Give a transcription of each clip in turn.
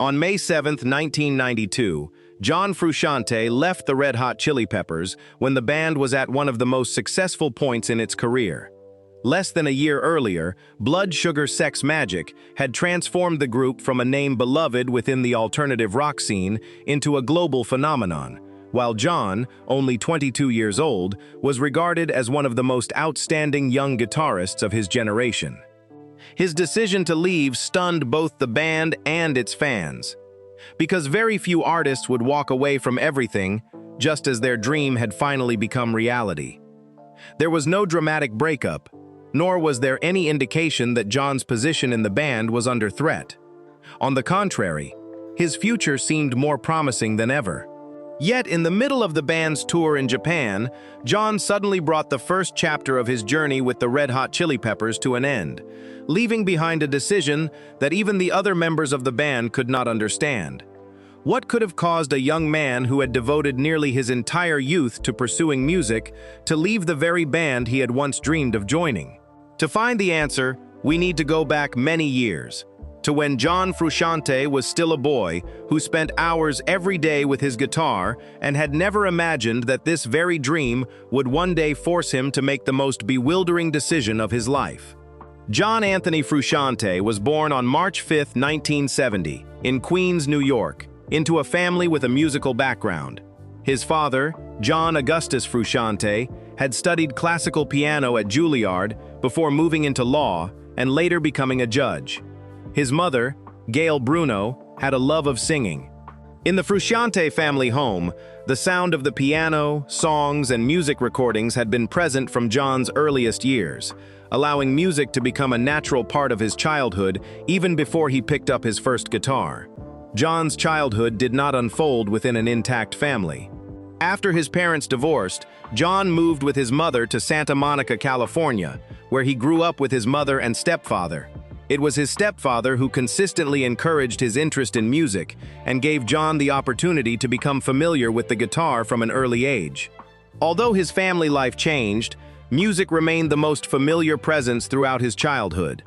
On May 7, 1992, John Frusciante left the Red Hot Chili Peppers when the band was at one of the most successful points in its career. Less than a year earlier, Blood Sugar Sex Magik had transformed the group from a name beloved within the alternative rock scene into a global phenomenon, while John, only 22 years old, was regarded as one of the most outstanding young guitarists of his generation. His decision to leave stunned both the band and its fans, because very few artists would walk away from everything just as their dream had finally become reality. There was no dramatic breakup, nor was there any indication that John's position in the band was under threat. On the contrary, his future seemed more promising than ever. Yet, in the middle of the band's tour in Japan, John suddenly brought the first chapter of his journey with the Red Hot Chili Peppers to an end, leaving behind a decision that even the other members of the band could not understand. What could have caused a young man who had devoted nearly his entire youth to pursuing music to leave the very band he had once dreamed of joining? To find the answer, we need to go back many years, to when John Frusciante was still a boy who spent hours every day with his guitar and had never imagined that this very dream would one day force him to make the most bewildering decision of his life. John Anthony Frusciante was born on March 5, 1970, in Queens, New York, into a family with a musical background. His father, John Augustus Frusciante, had studied classical piano at Juilliard before moving into law and later becoming a judge. His mother, Gail Bruno, had a love of singing. In the Frusciante family home, the sound of the piano, songs, and music recordings had been present from John's earliest years, allowing music to become a natural part of his childhood even before he picked up his first guitar. John's childhood did not unfold within an intact family. After his parents divorced, John moved with his mother to Santa Monica, California, where he grew up with his mother and stepfather. It was his stepfather who consistently encouraged his interest in music and gave John the opportunity to become familiar with the guitar from an early age. Although his family life changed, music remained the most familiar presence throughout his childhood.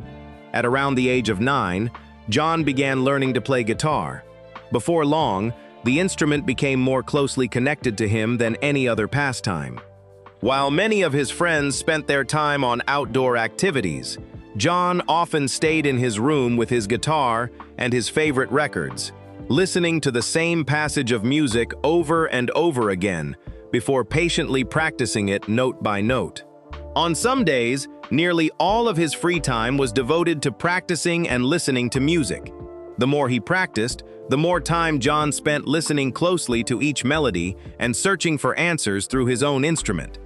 At around the age of 9, John began learning to play guitar. Before long, the instrument became more closely connected to him than any other pastime. While many of his friends spent their time on outdoor activities, John often stayed in his room with his guitar and his favorite records, listening to the same passage of music over and over again before patiently practicing it note by note. On some days, nearly all of his free time was devoted to practicing and listening to music. The more he practiced, the more time John spent listening closely to each melody and searching for answers through his own instrument.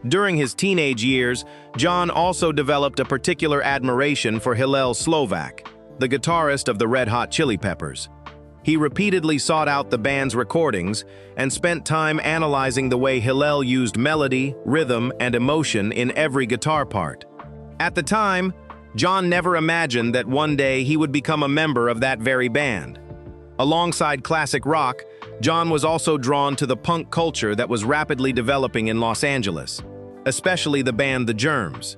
During his teenage years, John also developed a particular admiration for Hillel Slovak, the guitarist of the Red Hot Chili Peppers. He repeatedly sought out the band's recordings and spent time analyzing the way Hillel used melody, rhythm, and emotion in every guitar part. At the time, John never imagined that one day he would become a member of that very band. Alongside classic rock, John was also drawn to the punk culture that was rapidly developing in Los Angeles, especially the band The Germs.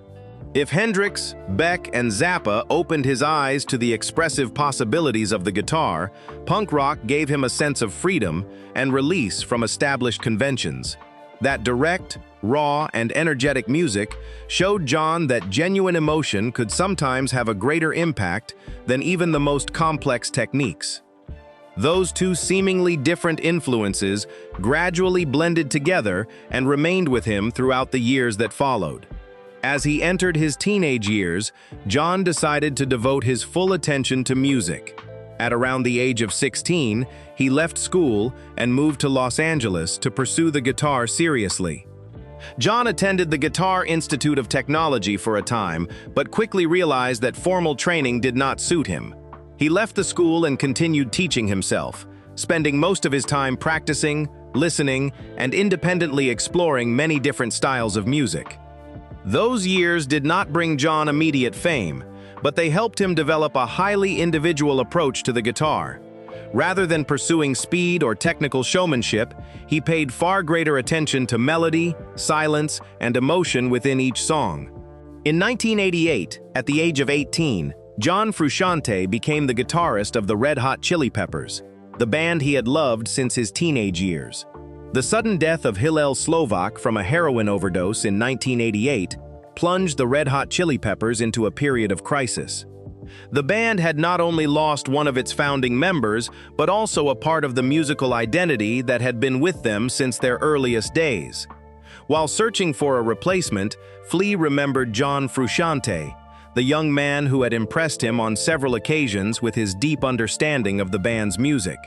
If Hendrix, Beck, and Zappa opened his eyes to the expressive possibilities of the guitar, punk rock gave him a sense of freedom and release from established conventions. That direct, raw, and energetic music showed John that genuine emotion could sometimes have a greater impact than even the most complex techniques. Those two seemingly different influences gradually blended together and remained with him throughout the years that followed. As he entered his teenage years, John decided to devote his full attention to music. At around the age of 16, he left school and moved to Los Angeles to pursue the guitar seriously. John attended the Guitar Institute of Technology for a time, but quickly realized that formal training did not suit him. He left the school and continued teaching himself, spending most of his time practicing, listening, and independently exploring many different styles of music. Those years did not bring John immediate fame, but they helped him develop a highly individual approach to the guitar. Rather than pursuing speed or technical showmanship, he paid far greater attention to melody, silence, and emotion within each song. In 1988, at the age of 18, John Frusciante became the guitarist of the Red Hot Chili Peppers, the band he had loved since his teenage years. The sudden death of Hillel Slovak from a heroin overdose in 1988 plunged the Red Hot Chili Peppers into a period of crisis. The band had not only lost one of its founding members, but also a part of the musical identity that had been with them since their earliest days. While searching for a replacement, Flea remembered John Frusciante, the young man who had impressed him on several occasions with his deep understanding of the band's music.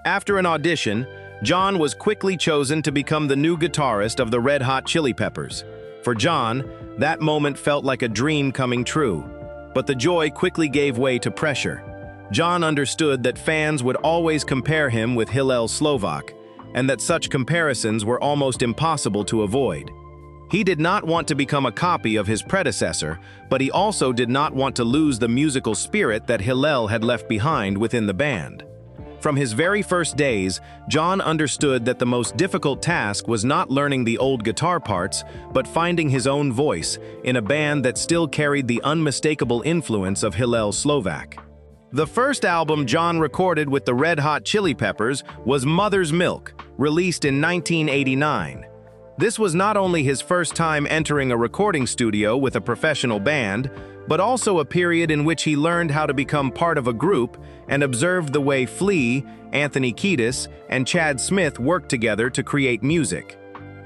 After an audition, John was quickly chosen to become the new guitarist of the Red Hot Chili Peppers. For John, that moment felt like a dream coming true. But the joy quickly gave way to pressure. John understood that fans would always compare him with Hillel Slovak, and that such comparisons were almost impossible to avoid. He did not want to become a copy of his predecessor, but he also did not want to lose the musical spirit that Hillel had left behind within the band. From his very first days, John understood that the most difficult task was not learning the old guitar parts, but finding his own voice in a band that still carried the unmistakable influence of Hillel Slovak. The first album John recorded with the Red Hot Chili Peppers was Mother's Milk, released in 1989. This was not only his first time entering a recording studio with a professional band, but also a period in which he learned how to become part of a group and observed the way Flea, Anthony Kiedis, and Chad Smith worked together to create music.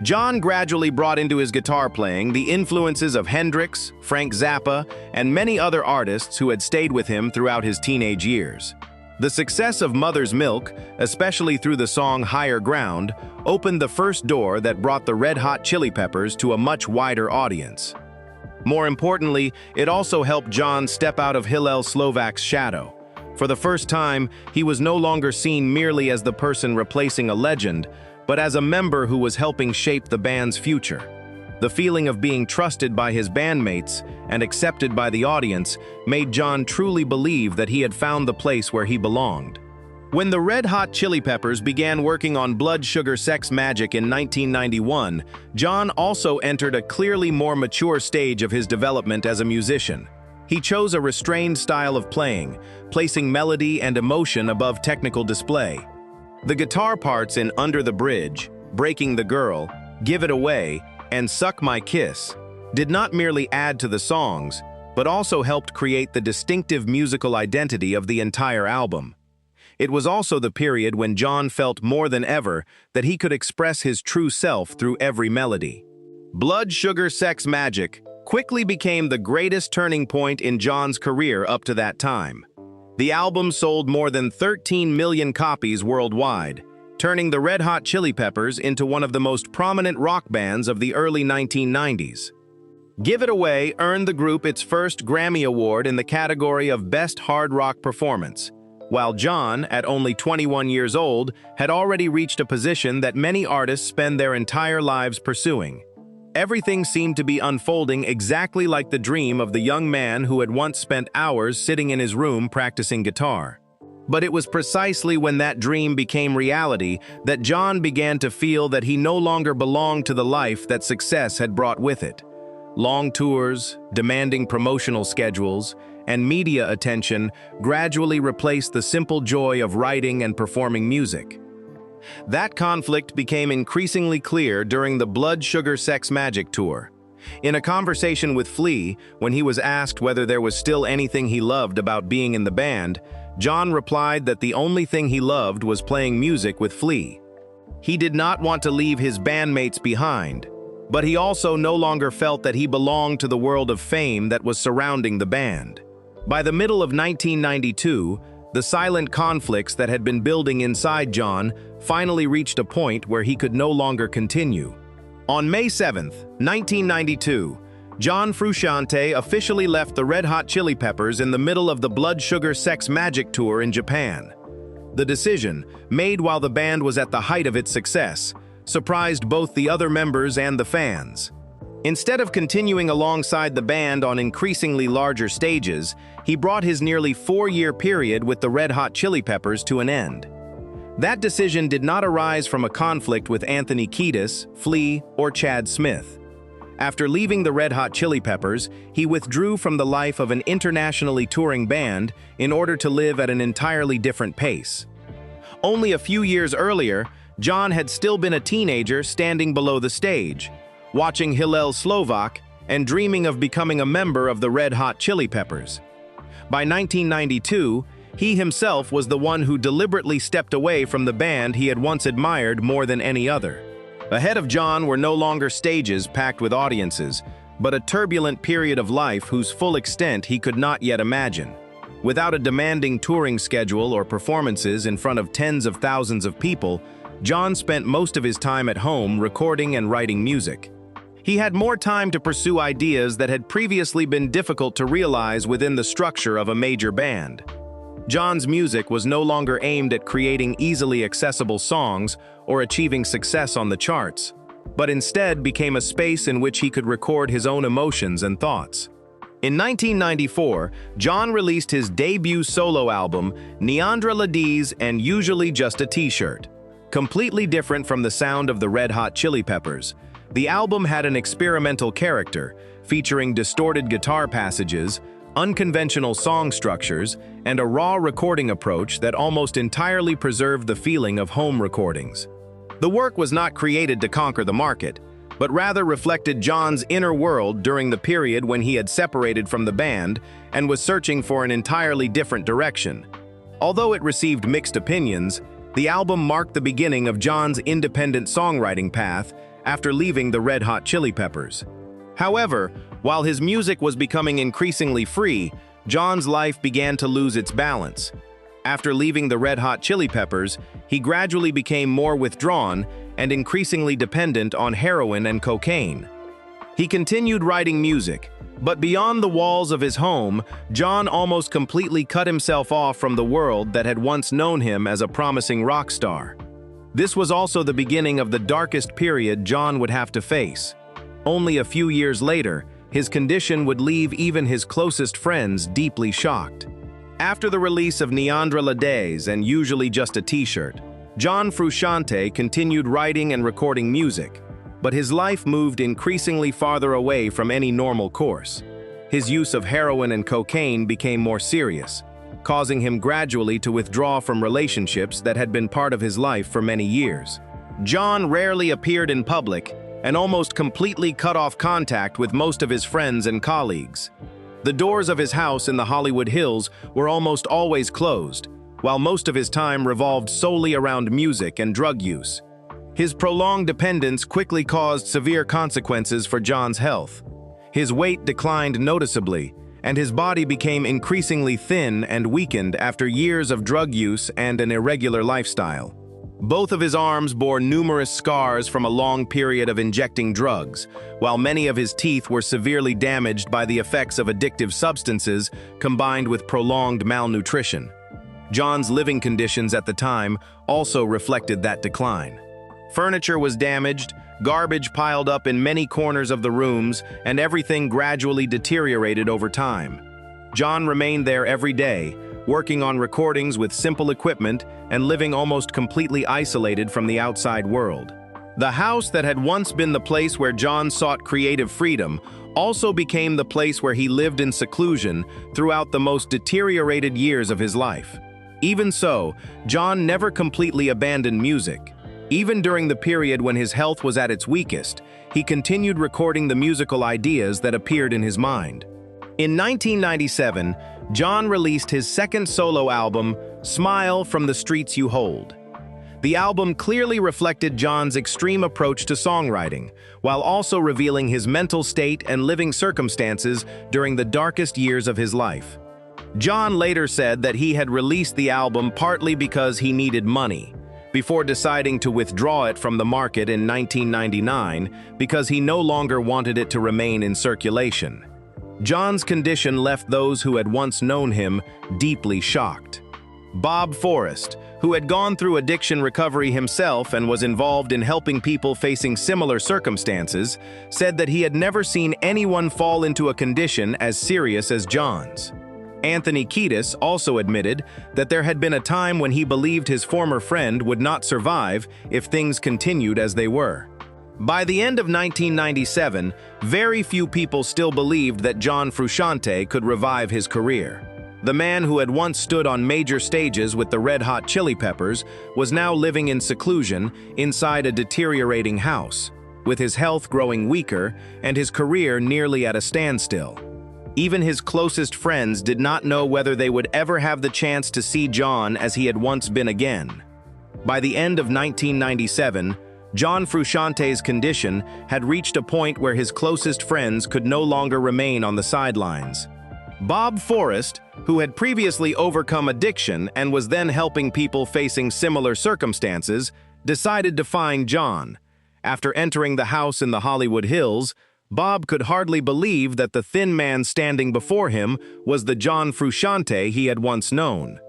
John gradually brought into his guitar playing the influences of Hendrix, Frank Zappa, and many other artists who had stayed with him throughout his teenage years. The success of Mother's Milk, especially through the song Higher Ground, opened the first door that brought the Red Hot Chili Peppers to a much wider audience. More importantly, it also helped John step out of Hillel Slovak's shadow. For the first time, he was no longer seen merely as the person replacing a legend, but as a member who was helping shape the band's future. The feeling of being trusted by his bandmates and accepted by the audience made John truly believe that he had found the place where he belonged. When the Red Hot Chili Peppers began working on Blood Sugar Sex Magik in 1991, John also entered a clearly more mature stage of his development as a musician. He chose a restrained style of playing, placing melody and emotion above technical display. The guitar parts in Under the Bridge, Breaking the Girl, Give It Away, and Suck My Kiss did not merely add to the songs, but also helped create the distinctive musical identity of the entire album. It was also the period when John felt more than ever that he could express his true self through every melody. Blood Sugar Sex Magik quickly became the greatest turning point in John's career up to that time. The album sold more than 13 million copies worldwide, turning the Red Hot Chili Peppers into one of the most prominent rock bands of the early 1990s. Give It Away earned the group its first Grammy Award in the category of Best Hard Rock Performance, while John, at only 21 years old, had already reached a position that many artists spend their entire lives pursuing. Everything seemed to be unfolding exactly like the dream of the young man who had once spent hours sitting in his room practicing guitar. But it was precisely when that dream became reality that John began to feel that he no longer belonged to the life that success had brought with it. Long tours, demanding promotional schedules, and media attention gradually replaced the simple joy of writing and performing music. That conflict became increasingly clear during the Blood Sugar Sex Magik tour. In a conversation with Flea, when he was asked whether there was still anything he loved about being in the band, John replied that the only thing he loved was playing music with Flea. He did not want to leave his bandmates behind, but he also no longer felt that he belonged to the world of fame that was surrounding the band. By the middle of 1992, the silent conflicts that had been building inside John finally reached a point where he could no longer continue. On May 7, 1992, John Frusciante officially left the Red Hot Chili Peppers in the middle of the Blood Sugar Sex Magik tour in Japan. The decision, made while the band was at the height of its success, surprised both the other members and the fans. Instead of continuing alongside the band on increasingly larger stages, he brought his nearly 4-year period with the Red Hot Chili Peppers to an end. That decision did not arise from a conflict with Anthony Kiedis, Flea, or Chad Smith. After leaving the Red Hot Chili Peppers, he withdrew from the life of an internationally touring band in order to live at an entirely different pace. Only a few years earlier, John had still been a teenager standing below the stage, watching Hillel Slovak and dreaming of becoming a member of the Red Hot Chili Peppers. By 1992, he himself was the one who deliberately stepped away from the band he had once admired more than any other. Ahead of John were no longer stages packed with audiences, but a turbulent period of life whose full extent he could not yet imagine. Without a demanding touring schedule or performances in front of tens of thousands of people, John spent most of his time at home recording and writing music. He had more time to pursue ideas that had previously been difficult to realize within the structure of a major band. John's music was no longer aimed at creating easily accessible songs or achieving success on the charts, but instead became a space in which he could record his own emotions and thoughts. In 1994, John released his debut solo album, Melodies and Usually Just a T-Shirt. Completely different from the sound of the Red Hot Chili Peppers, the album had an experimental character, featuring distorted guitar passages, unconventional song structures, and a raw recording approach that almost entirely preserved the feeling of home recordings. The work was not created to conquer the market, but rather reflected John's inner world during the period when he had separated from the band and was searching for an entirely different direction. Although it received mixed opinions, the album marked the beginning of John's independent songwriting path after leaving the Red Hot Chili Peppers. However, while his music was becoming increasingly free, John's life began to lose its balance. After leaving the Red Hot Chili Peppers, he gradually became more withdrawn and increasingly dependent on heroin and cocaine. He continued writing music, but beyond the walls of his home, John almost completely cut himself off from the world that had once known him as a promising rock star. This was also the beginning of the darkest period John would have to face. Only a few years later, his condition would leave even his closest friends deeply shocked. After the release of Melodies and Usually Just a T-Shirt, John Frusciante continued writing and recording music, but his life moved increasingly farther away from any normal course. His use of heroin and cocaine became more serious, causing him gradually to withdraw from relationships that had been part of his life for many years. John rarely appeared in public and almost completely cut off contact with most of his friends and colleagues. The doors of his house in the Hollywood Hills were almost always closed, while most of his time revolved solely around music and drug use. His prolonged dependence quickly caused severe consequences for John's health. His weight declined noticeably, and his body became increasingly thin and weakened after years of drug use and an irregular lifestyle. Both of his arms bore numerous scars from a long period of injecting drugs, while many of his teeth were severely damaged by the effects of addictive substances combined with prolonged malnutrition. John's living conditions at the time also reflected that decline. Furniture was damaged, garbage piled up in many corners of the rooms, and everything gradually deteriorated over time. John remained there every day, working on recordings with simple equipment and living almost completely isolated from the outside world. The house that had once been the place where John sought creative freedom also became the place where he lived in seclusion throughout the most deteriorated years of his life. Even so, John never completely abandoned music. Even during the period when his health was at its weakest, he continued recording the musical ideas that appeared in his mind. In 1997, John released his second solo album, Smile from the Streets You Hold. The album clearly reflected John's extreme approach to songwriting, while also revealing his mental state and living circumstances during the darkest years of his life. John later said that he had released the album partly because he needed money, before deciding to withdraw it from the market in 1999 because he no longer wanted it to remain in circulation. John's condition left those who had once known him deeply shocked. Bob Forrest, who had gone through addiction recovery himself and was involved in helping people facing similar circumstances, said that he had never seen anyone fall into a condition as serious as John's. Anthony Kiedis also admitted that there had been a time when he believed his former friend would not survive if things continued as they were. By the end of 1997, very few people still believed that John Frusciante could revive his career. The man who had once stood on major stages with the Red Hot Chili Peppers was now living in seclusion inside a deteriorating house, with his health growing weaker and his career nearly at a standstill. Even his closest friends did not know whether they would ever have the chance to see John as he had once been again. By the end of 1997, John Frusciante's condition had reached a point where his closest friends could no longer remain on the sidelines. Bob Forrest, who had previously overcome addiction and was then helping people facing similar circumstances, decided to find John. After entering the house in the Hollywood Hills, Bob could hardly believe that the thin man standing before him was the John Frusciante he had once known.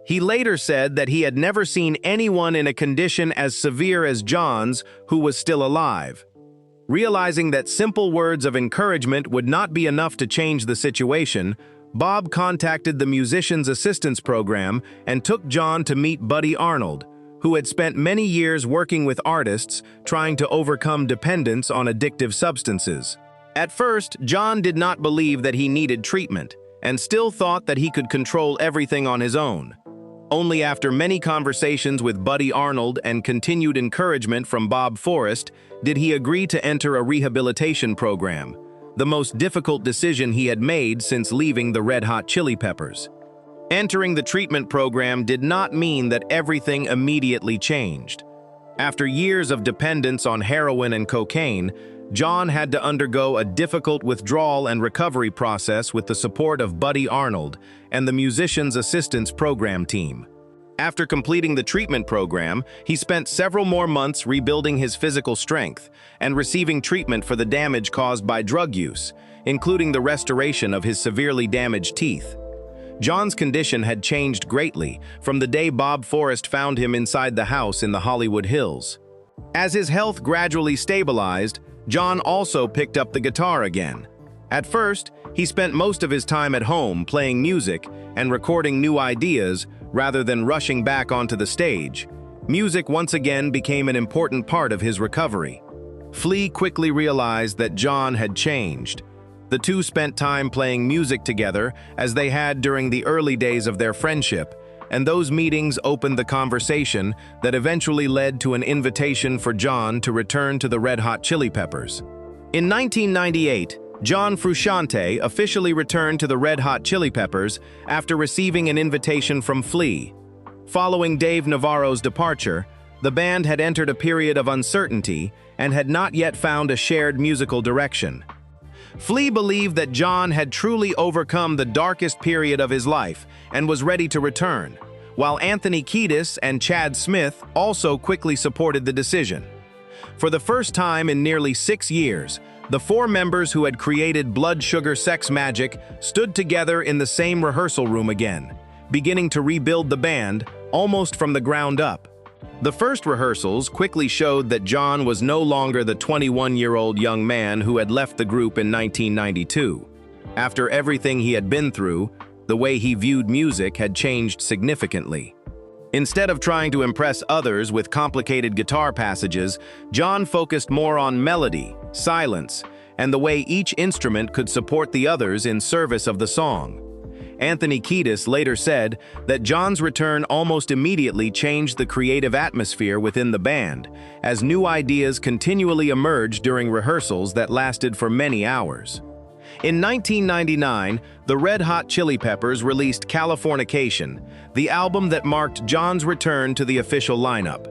He later said that he had never seen anyone in a condition as severe as John's who was still alive. Realizing that simple words of encouragement would not be enough to change the situation, Bob contacted the Musicians Assistance Program and took John to meet Buddy Arnold, who had spent many years working with artists trying to overcome dependence on addictive substances. At first, John did not believe that he needed treatment and still thought that he could control everything on his own. Only after many conversations with Buddy Arnold and continued encouragement from Bob Forrest did he agree to enter a rehabilitation program, the most difficult decision he had made since leaving the Red Hot Chili Peppers. Entering the treatment program did not mean that everything immediately changed. After years of dependence on heroin and cocaine, John had to undergo a difficult withdrawal and recovery process with the support of Buddy Arnold and the Musicians Assistance Program team. After completing the treatment program, he spent several more months rebuilding his physical strength and receiving treatment for the damage caused by drug use, including the restoration of his severely damaged teeth. John's condition had changed greatly from the day Bob Forrest found him inside the house in the Hollywood Hills. As his health gradually stabilized, John also picked up the guitar again. At first, he spent most of his time at home playing music and recording new ideas rather than rushing back onto the stage. Music once again became an important part of his recovery. Flea quickly realized that John had changed. The two spent time playing music together as they had during the early days of their friendship, and those meetings opened the conversation that eventually led to an invitation for John to return to the Red Hot Chili Peppers. In 1998, John Frusciante officially returned to the Red Hot Chili Peppers after receiving an invitation from Flea. Following Dave Navarro's departure, the band had entered a period of uncertainty and had not yet found a shared musical direction. Flea believed that John had truly overcome the darkest period of his life and was ready to return, while Anthony Kiedis and Chad Smith also quickly supported the decision. For the first time in nearly 6 years, the four members who had created Blood Sugar Sex Magik stood together in the same rehearsal room again, beginning to rebuild the band almost from the ground up. The first rehearsals quickly showed that John was no longer the 21-year-old young man who had left the group in 1992. After everything he had been through, the way he viewed music had changed significantly. Instead of trying to impress others with complicated guitar passages, John focused more on melody, silence, and the way each instrument could support the others in service of the song. Anthony Kiedis later said that John's return almost immediately changed the creative atmosphere within the band, as new ideas continually emerged during rehearsals that lasted for many hours. In 1999, the Red Hot Chili Peppers released Californication, the album that marked John's return to the official lineup.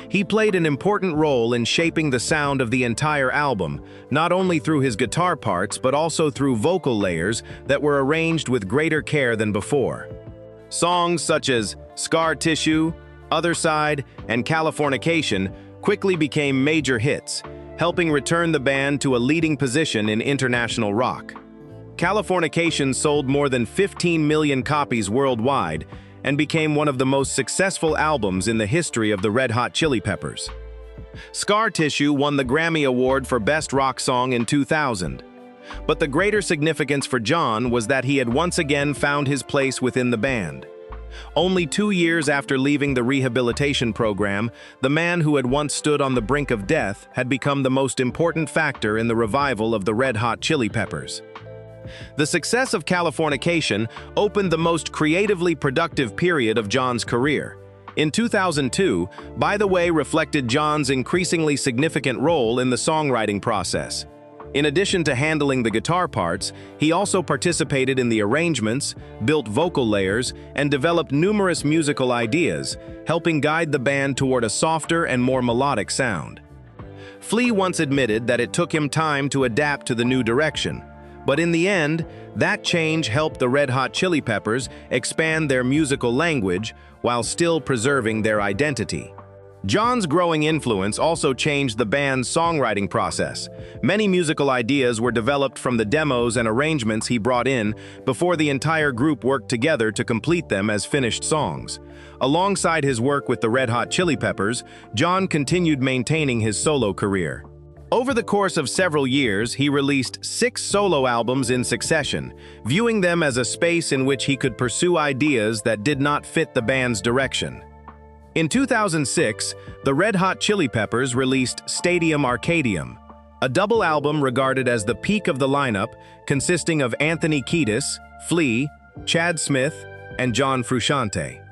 He played an important role in shaping the sound of the entire album, not only through his guitar parts but also through vocal layers that were arranged with greater care than before. Songs such as Scar Tissue, Other Side, and Californication quickly became major hits, helping return the band to a leading position in international rock. Californication sold more than 15 million copies worldwide and became one of the most successful albums in the history of the Red Hot Chili Peppers. Scar Tissue won the Grammy Award for Best Rock Song in 2000. But the greater significance for John was that he had once again found his place within the band. Only 2 years after leaving the rehabilitation program, the man who had once stood on the brink of death had become the most important factor in the revival of the Red Hot Chili Peppers. The success of Californication opened the most creatively productive period of John's career. In 2002, By the Way reflected John's increasingly significant role in the songwriting process. In addition to handling the guitar parts, he also participated in the arrangements, built vocal layers, and developed numerous musical ideas, helping guide the band toward a softer and more melodic sound. Flea once admitted that it took him time to adapt to the new direction, but in the end, that change helped the Red Hot Chili Peppers expand their musical language while still preserving their identity. John's growing influence also changed the band's songwriting process. Many musical ideas were developed from the demos and arrangements he brought in before the entire group worked together to complete them as finished songs. Alongside his work with the Red Hot Chili Peppers, John continued maintaining his solo career. Over the course of several years, he released 6 solo albums in succession, viewing them as a space in which he could pursue ideas that did not fit the band's direction. In 2006, the Red Hot Chili Peppers released Stadium Arcadium, a double album regarded as the peak of the lineup, consisting of Anthony Kiedis, Flea, Chad Smith, and John Frusciante.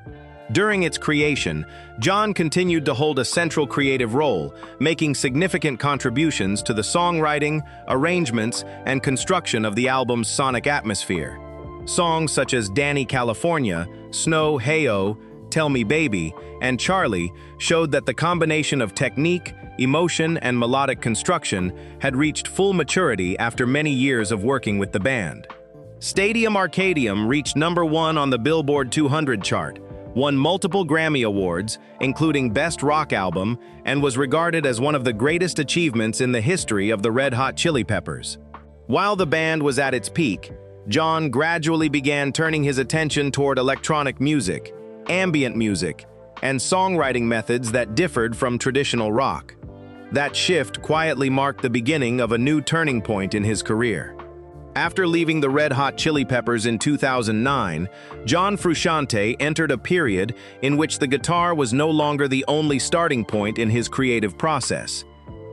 During its creation, John continued to hold a central creative role, making significant contributions to the songwriting, arrangements, and construction of the album's sonic atmosphere. Songs such as Danny California, Snow Hey-O, Tell Me Baby, and Charlie showed that the combination of technique, emotion, and melodic construction had reached full maturity after many years of working with the band. Stadium Arcadium reached #1 on the Billboard 200 chart, won multiple Grammy Awards, including Best Rock Album, and was regarded as one of the greatest achievements in the history of the Red Hot Chili Peppers. While the band was at its peak, John gradually began turning his attention toward electronic music, ambient music, and songwriting methods that differed from traditional rock. That shift quietly marked the beginning of a new turning point in his career. After leaving the Red Hot Chili Peppers in 2009, John Frusciante entered a period in which the guitar was no longer the only starting point in his creative process.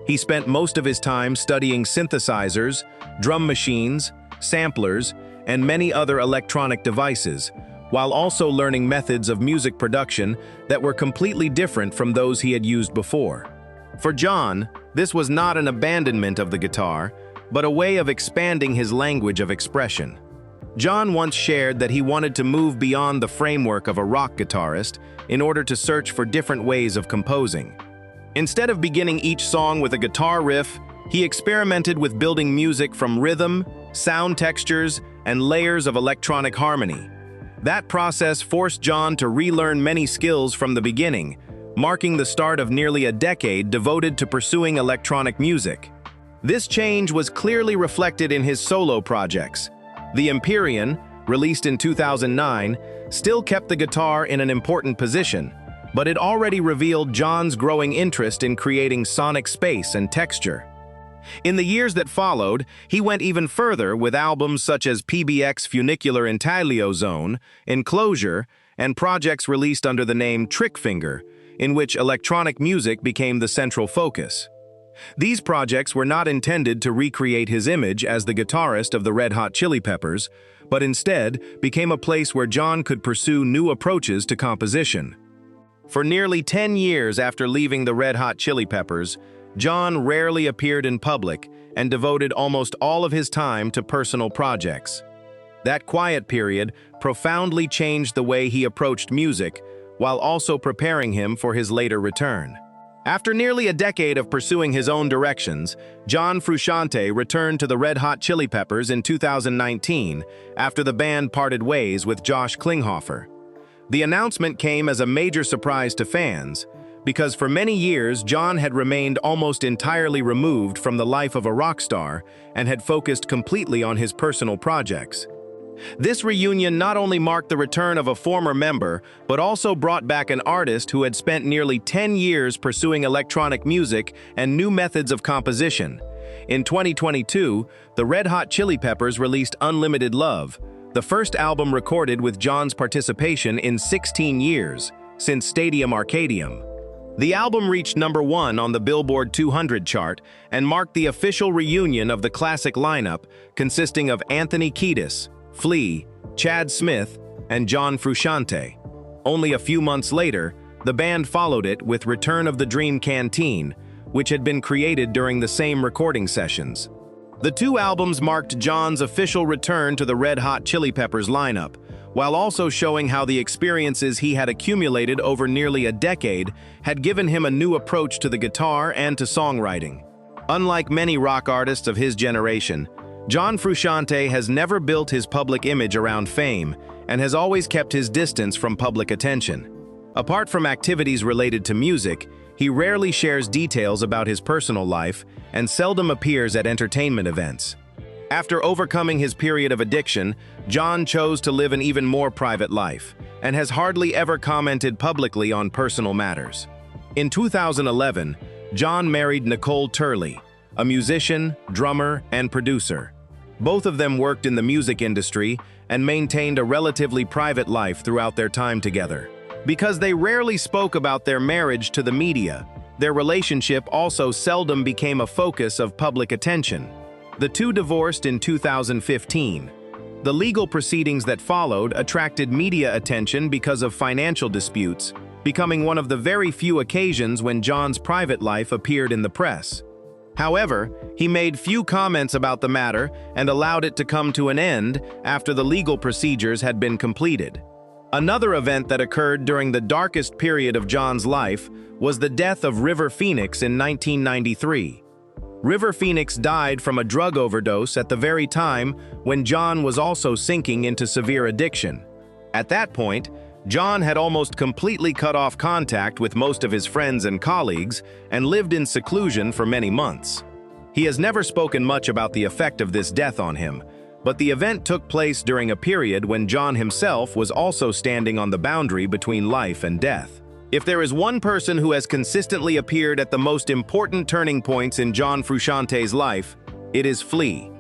He spent most of his time studying synthesizers, drum machines, samplers, and many other electronic devices, while also learning methods of music production that were completely different from those he had used before. For John, this was not an abandonment of the guitar, but a way of expanding his language of expression. John once shared that he wanted to move beyond the framework of a rock guitarist in order to search for different ways of composing. Instead of beginning each song with a guitar riff, he experimented with building music from rhythm, sound textures, and layers of electronic harmony. That process forced John to relearn many skills from the beginning, marking the start of nearly a decade devoted to pursuing electronic music. This change was clearly reflected in his solo projects. The Empyrean, released in 2009, still kept the guitar in an important position, but it already revealed John's growing interest in creating sonic space and texture. In the years that followed, he went even further with albums such as PBX Funicular Intaglio Zone, Enclosure, and projects released under the name Trick Finger, in which electronic music became the central focus. These projects were not intended to recreate his image as the guitarist of the Red Hot Chili Peppers, but instead became a place where John could pursue new approaches to composition. For nearly 10 years after leaving the Red Hot Chili Peppers, John rarely appeared in public and devoted almost all of his time to personal projects. That quiet period profoundly changed the way he approached music, while also preparing him for his later return. After nearly a decade of pursuing his own directions, John Frusciante returned to the Red Hot Chili Peppers in 2019 after the band parted ways with Josh Klinghoffer. The announcement came as a major surprise to fans, because for many years John had remained almost entirely removed from the life of a rock star and had focused completely on his personal projects. This reunion not only marked the return of a former member, but also brought back an artist who had spent nearly 10 years pursuing electronic music and new methods of composition. In 2022, the Red Hot Chili Peppers released Unlimited Love, the first album recorded with John's participation in 16 years, since Stadium Arcadium. The album reached #1 on the Billboard 200 chart and marked the official reunion of the classic lineup consisting of Anthony Kiedis, Flea, Chad Smith, and John Frusciante. Only a few months later, the band followed it with Return of the Dream Canteen, which had been created during the same recording sessions. The two albums marked John's official return to the Red Hot Chili Peppers lineup, while also showing how the experiences he had accumulated over nearly a decade had given him a new approach to the guitar and to songwriting. Unlike many rock artists of his generation, John Frusciante has never built his public image around fame and has always kept his distance from public attention. Apart from activities related to music, he rarely shares details about his personal life and seldom appears at entertainment events. After overcoming his period of addiction, John chose to live an even more private life and has hardly ever commented publicly on personal matters. In 2011, John married Nicole Turley, a musician, drummer, and producer. Both of them worked in the music industry and maintained a relatively private life throughout their time together. Because they rarely spoke about their marriage to the media, their relationship also seldom became a focus of public attention. The two divorced in 2015. The legal proceedings that followed attracted media attention because of financial disputes, becoming one of the very few occasions when John's private life appeared in the press. However, he made few comments about the matter and allowed it to come to an end after the legal procedures had been completed. Another event that occurred during the darkest period of John's life was the death of River Phoenix in 1993. River Phoenix died from a drug overdose at the very time when John was also sinking into severe addiction. At that point, John had almost completely cut off contact with most of his friends and colleagues and lived in seclusion for many months. He has never spoken much about the effect of this death on him, but the event took place during a period when John himself was also standing on the boundary between life and death. If there is one person who has consistently appeared at the most important turning points in John Frusciante's life, it is Flea.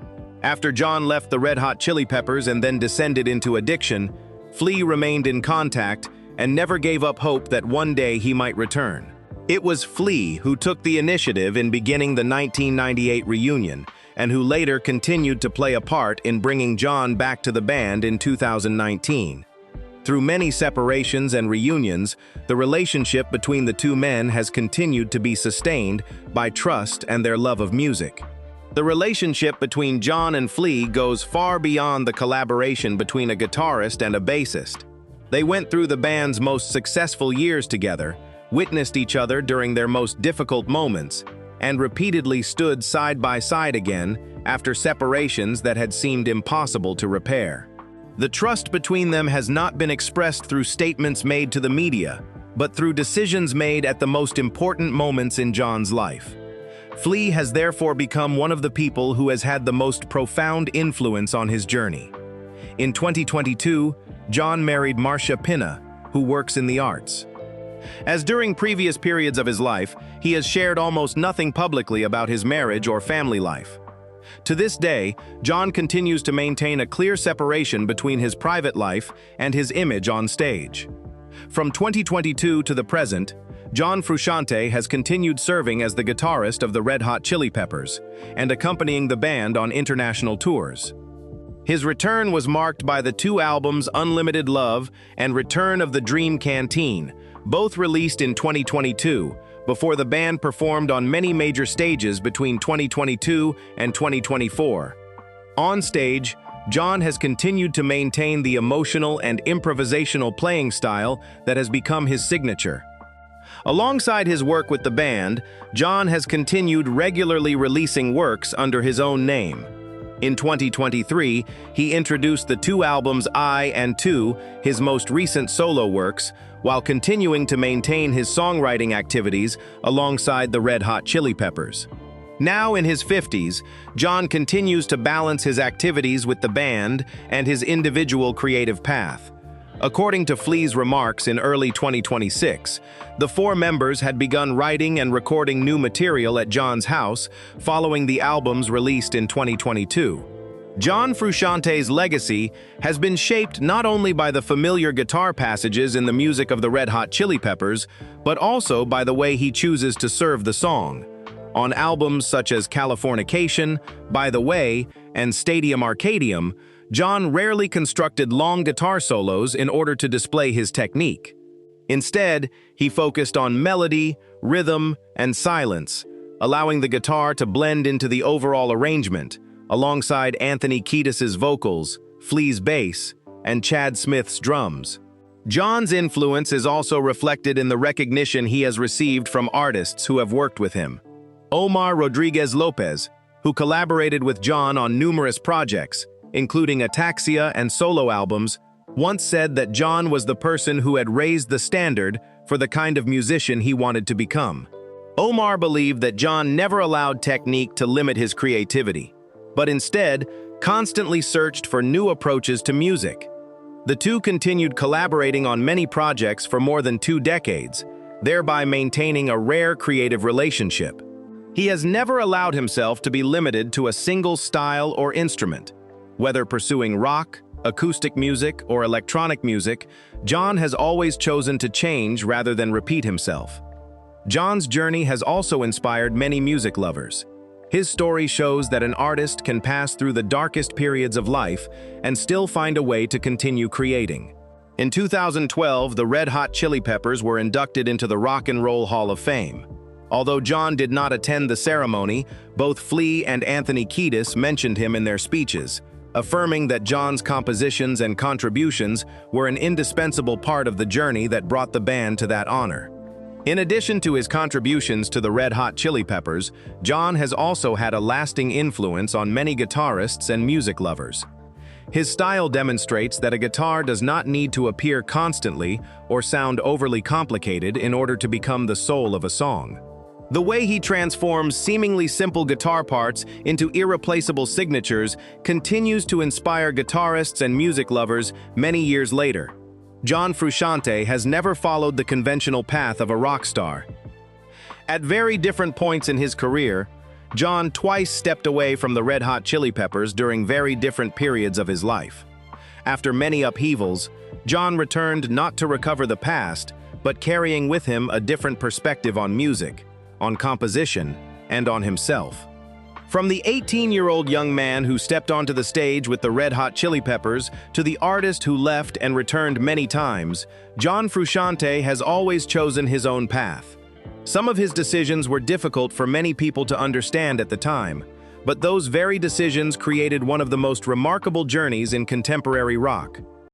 After John left the Red Hot Chili Peppers and then descended into addiction, Flea remained in contact and never gave up hope that one day he might return. It was Flea who took the initiative in beginning the 1998 reunion, and who later continued to play a part in bringing John back to the band in 2019. Through many separations and reunions, the relationship between the two men has continued to be sustained by trust and their love of music. The relationship between John and Flea goes far beyond the collaboration between a guitarist and a bassist. They went through the band's most successful years together, witnessed each other during their most difficult moments, and repeatedly stood side by side again after separations that had seemed impossible to repair. The trust between them has not been expressed through statements made to the media, but through decisions made at the most important moments in John's life. Flea has therefore become one of the people who has had the most profound influence on his journey. In 2022, John married Marcia Pinna, who works in the arts. As during previous periods of his life, he has shared almost nothing publicly about his marriage or family life. To this day, John continues to maintain a clear separation between his private life and his image on stage. From 2022 to the present, John Frusciante has continued serving as the guitarist of the Red Hot Chili Peppers and accompanying the band on international tours. His return was marked by the two albums Unlimited Love and Return of the Dream Canteen, both released in 2022, before the band performed on many major stages between 2022 and 2024. On stage, John has continued to maintain the emotional and improvisational playing style that has become his signature. Alongside his work with the band, John has continued regularly releasing works under his own name. In 2023, he introduced the two albums I and II, his most recent solo works, while continuing to maintain his songwriting activities alongside the Red Hot Chili Peppers. Now in his 50s, John continues to balance his activities with the band and his individual creative path. According to Flea's remarks in early 2026, the four members had begun writing and recording new material at John's house following the albums released in 2022. John Frusciante's legacy has been shaped not only by the familiar guitar passages in the music of the Red Hot Chili Peppers, but also by the way he chooses to serve the song. On albums such as Californication, By the Way, and Stadium Arcadium, John rarely constructed long guitar solos in order to display his technique. Instead, he focused on melody, rhythm, and silence, allowing the guitar to blend into the overall arrangement, alongside Anthony Kiedis's vocals, Flea's bass, and Chad Smith's drums. John's influence is also reflected in the recognition he has received from artists who have worked with him. Omar Rodriguez Lopez, who collaborated with John on numerous projects, including Ataxia and solo albums, once said that John was the person who had raised the standard for the kind of musician he wanted to become. Omar believed that John never allowed technique to limit his creativity, but instead constantly searched for new approaches to music. The two continued collaborating on many projects for more than 2 decades, thereby maintaining a rare creative relationship. He has never allowed himself to be limited to a single style or instrument. Whether pursuing rock, acoustic music, or electronic music, John has always chosen to change rather than repeat himself. John's journey has also inspired many music lovers. His story shows that an artist can pass through the darkest periods of life and still find a way to continue creating. In 2012, the Red Hot Chili Peppers were inducted into the Rock and Roll Hall of Fame. Although John did not attend the ceremony, both Flea and Anthony Kiedis mentioned him in their speeches, affirming that John's compositions and contributions were an indispensable part of the journey that brought the band to that honor. In addition to his contributions to the Red Hot Chili Peppers, John has also had a lasting influence on many guitarists and music lovers. His style demonstrates that a guitar does not need to appear constantly or sound overly complicated in order to become the soul of a song. The way he transforms seemingly simple guitar parts into irreplaceable signatures continues to inspire guitarists and music lovers many years later. John Frusciante has never followed the conventional path of a rock star. At very different points in his career, John twice stepped away from the Red Hot Chili Peppers during very different periods of his life. After many upheavals, John returned not to recover the past, but carrying with him a different perspective on music, on composition, and on himself. From the 18-year-old young man who stepped onto the stage with the Red Hot Chili Peppers to the artist who left and returned many times, John Frusciante has always chosen his own path. Some of his decisions were difficult for many people to understand at the time, but those very decisions created one of the most remarkable journeys in contemporary rock.